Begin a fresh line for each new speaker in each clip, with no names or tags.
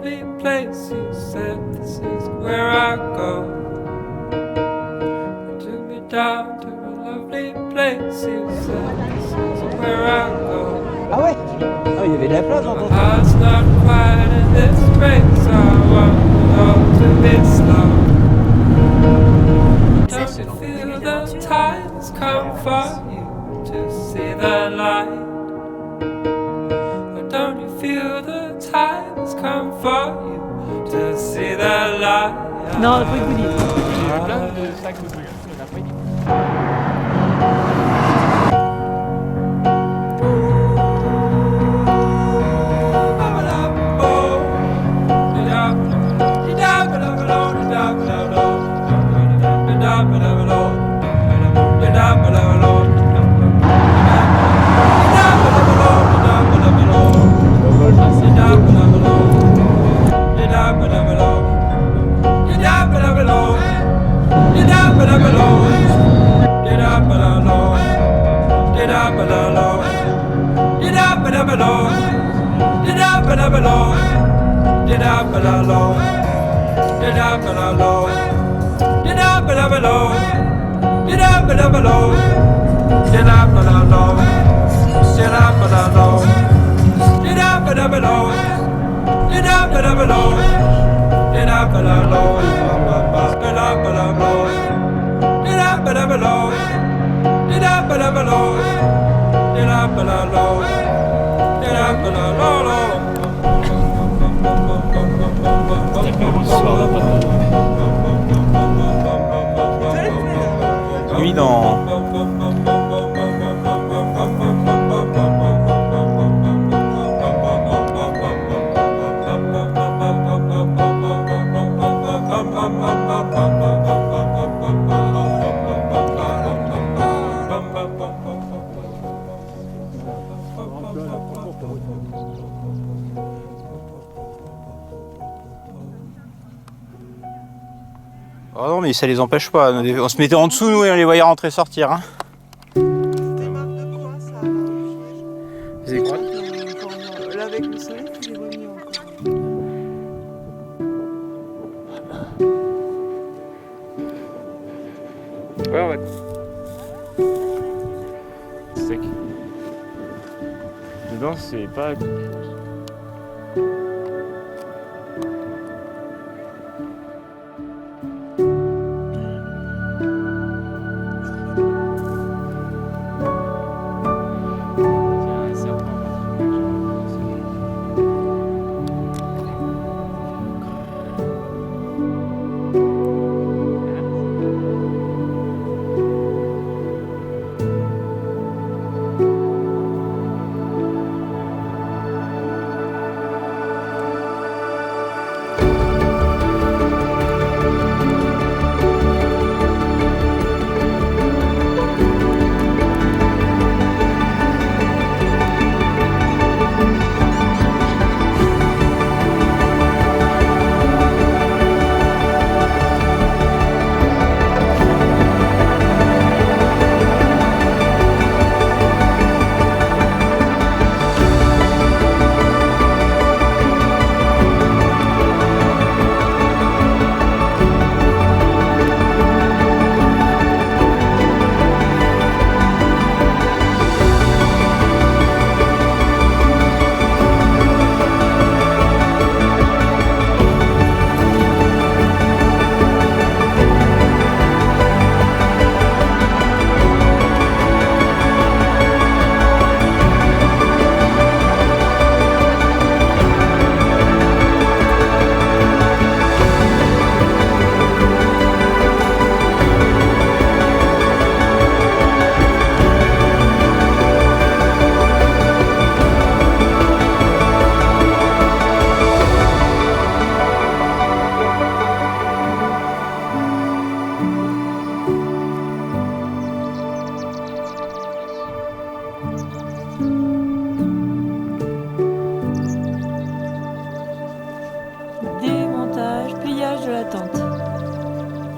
lovely place. You said this is where I go. You took me down to a lovely place. You said this is where I go.
Ah ouais? Ah, il y avait de la place dans ton temps.
Heart's not quiet in this race. I want to be slow. Don't you feel the time's come for you to see the light? Don't you feel the time's come for you to see the light?
Non, le truc vous dit.
J'ai plein de sacs de bouillon, il n'a pas dit.
Nuit dans... Oh non mais ça les empêche pas, on se mettait en dessous nous et on les voyait rentrer sortir. Hein.
C'était marque de quoi ça?
Des écrans.
Là avec le soleil, tu les vois mieux encore.
Ouais, ouais. Sec. Dedans, c'est pas...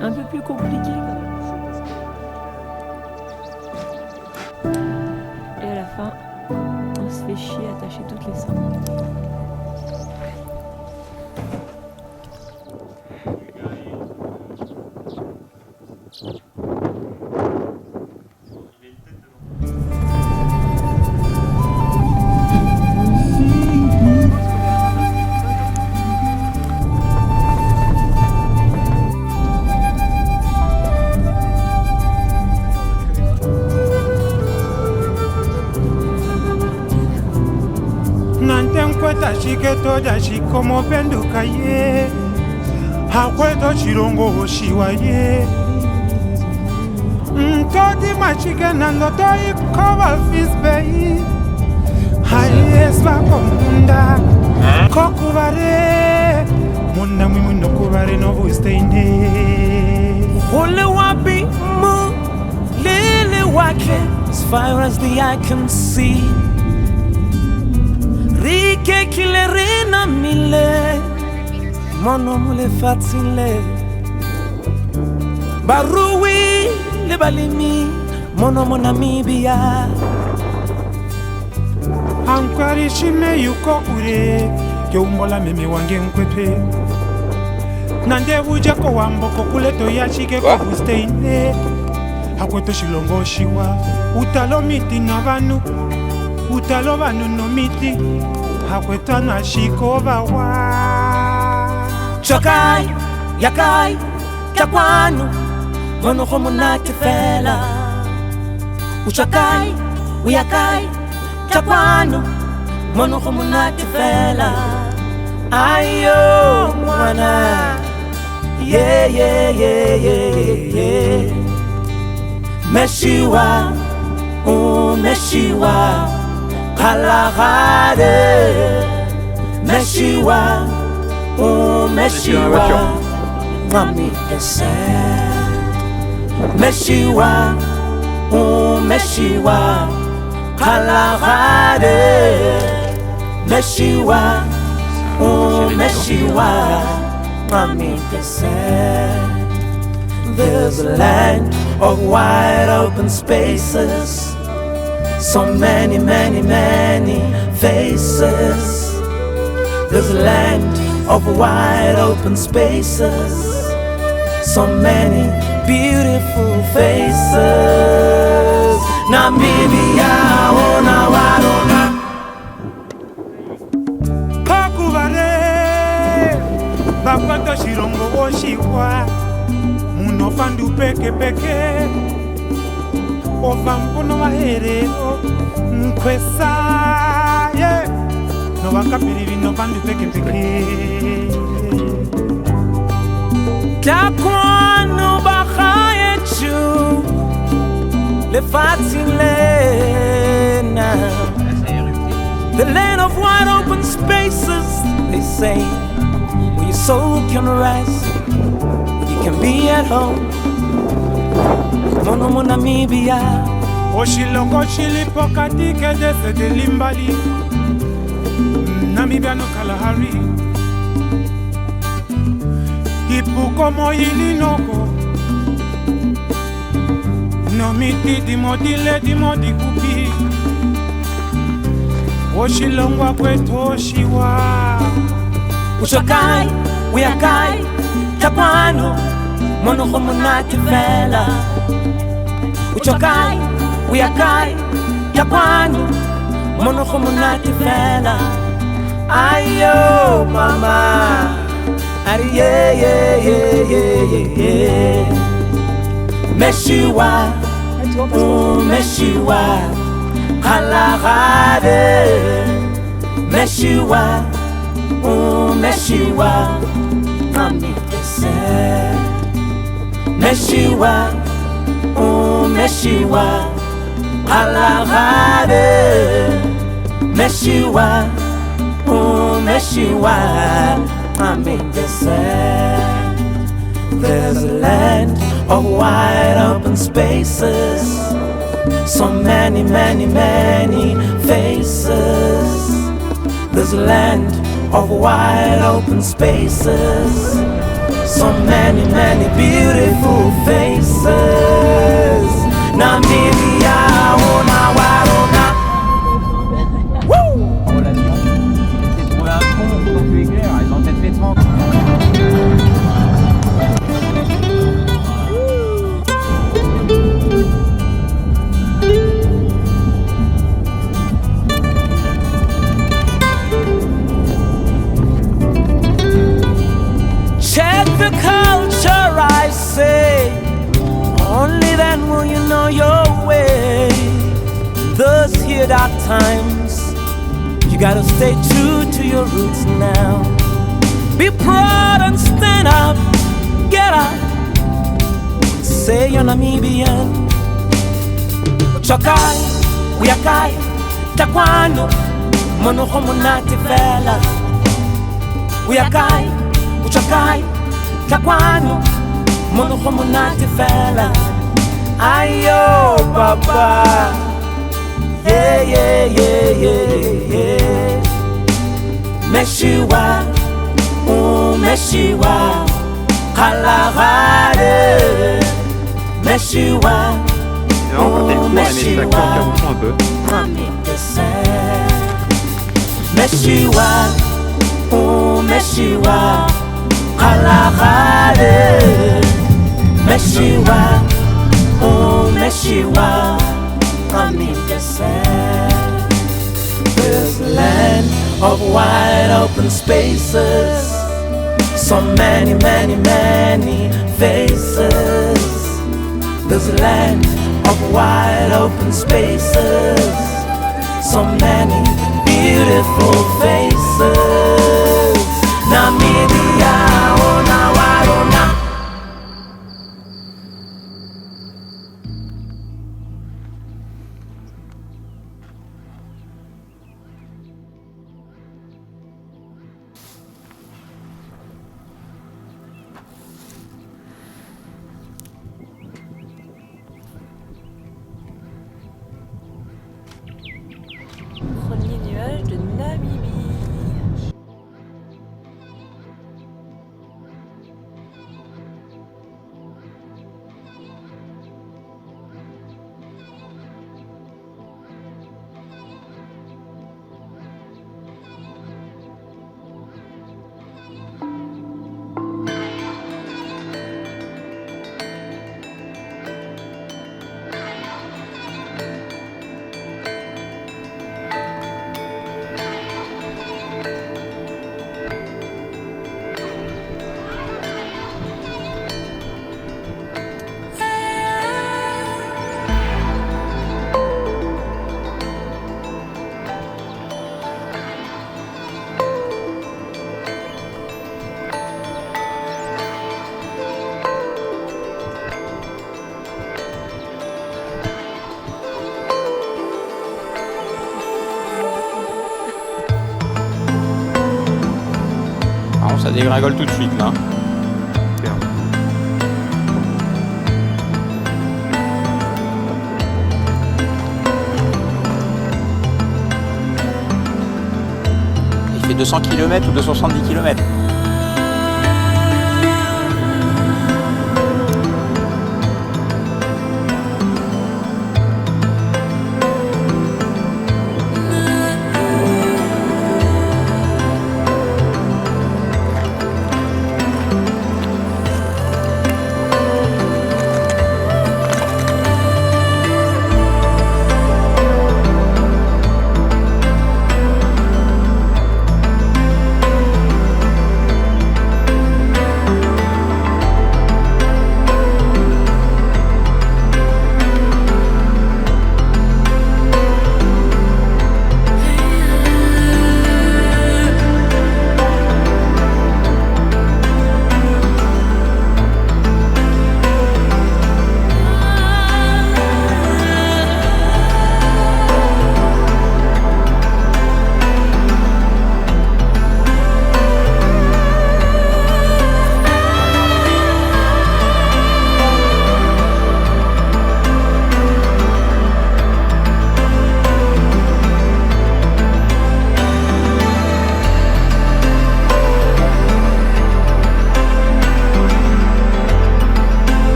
Un peu plus compliqué. Et à la fin, on se fait chier à attacher toutes les sangs.
Nantenkweta chiketo chikomo penduka ye hakweto chirongo hoshiwa ye Mtoti machike nandoto ikova fisbei Hayeswa komunda kokuvare Munda mwimundo kuvare novu steine
Hole wapi mu lele wake as far as the eye can see Rike kilerina mile Mono mule fatile Barui le balimi Mono mo Namibia
Ankwari shime yuko ure Keumbola meme wange nkwepe Nande ujako wamboko kuleto yachike kufusteine Hakweto shilongo shiwa Utalo miti na vanu Utalo vanu no miti Hakweto na shikova wa
Chokai, yakai, kakwanu Mono homo nati fela Uchakai, uyakai, kakwanu Mono homo nati fela Ayo mwana Yeah, yeah, yeah, yeah, yeah Meshiwa, Meshiwa Kalahari Meshiwa, Meshiwa Mami ese Meshiwa, Meshiwa Kalahari Meshiwa, Meshiwa Mami ese There's a land of wide open spaces So many, many, many faces There's a land of wide open spaces So many beautiful faces Namibia, ona warona
Kakuvare Bakwato shirongo oshiwa Muno fandu peke peke Ovampuno waherero Nkwesa yeah. No wakapiriri no fandu peke peke
Takwano bakayechu Le fatilena The land of wide open spaces They say Where your soul can rest Where you can be at home Mono mo Namibia
Oshilongo shilipo katike dese de limbali Namibiano Kalahari Ipuko moyilinoko No miti dimodile dimodi kupi Oshilongo kweto oshiwa
Uchakai, uyakai, takwano Mono homo nati fela Uchakai, uyakai, takwano Mono homo nati fela Ayo mama Ari yeah yeah yeah yeah yeah Meshiwa, Meshiwa Kalahari Meshiwa, Meshiwa Mami ese Meshiwa, Meshiwa Kalahari Meshiwa, Meshiwa Mami ese There's a land of wide open spaces So many, many, many faces There's a land of wide open spaces So many, many beautiful faces Namibia, ona warona Woo!
C'est trouver un pont pour plus éclair, ils ont peut-être fait 30.
be dark times, you gotta stay true to your roots now. Be proud and stand up, get up, say you're Namibian. Chokai, uyakai, takwano, monohomonati fela. Uyakai, uchakai, takwano, monohomonati fela. Ayo, papa, yeah, yeah, yeah, yeah, yeah. Meshiwa, Meshiwa, Kalahari, Meshiwa, Meshiwa, Meshiwa, Meshiwa, Kalahari, Meshiwa, Meshiwa, I'm in the sand. This land of wide open spaces, so many, many, many faces. This land of wide open spaces, so many beautiful faces. Namibia, oh na warona.
Premier nuage de Namibie.
Ça dégringole tout de suite là. Il fait 200 km ou 270 km.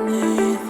beneath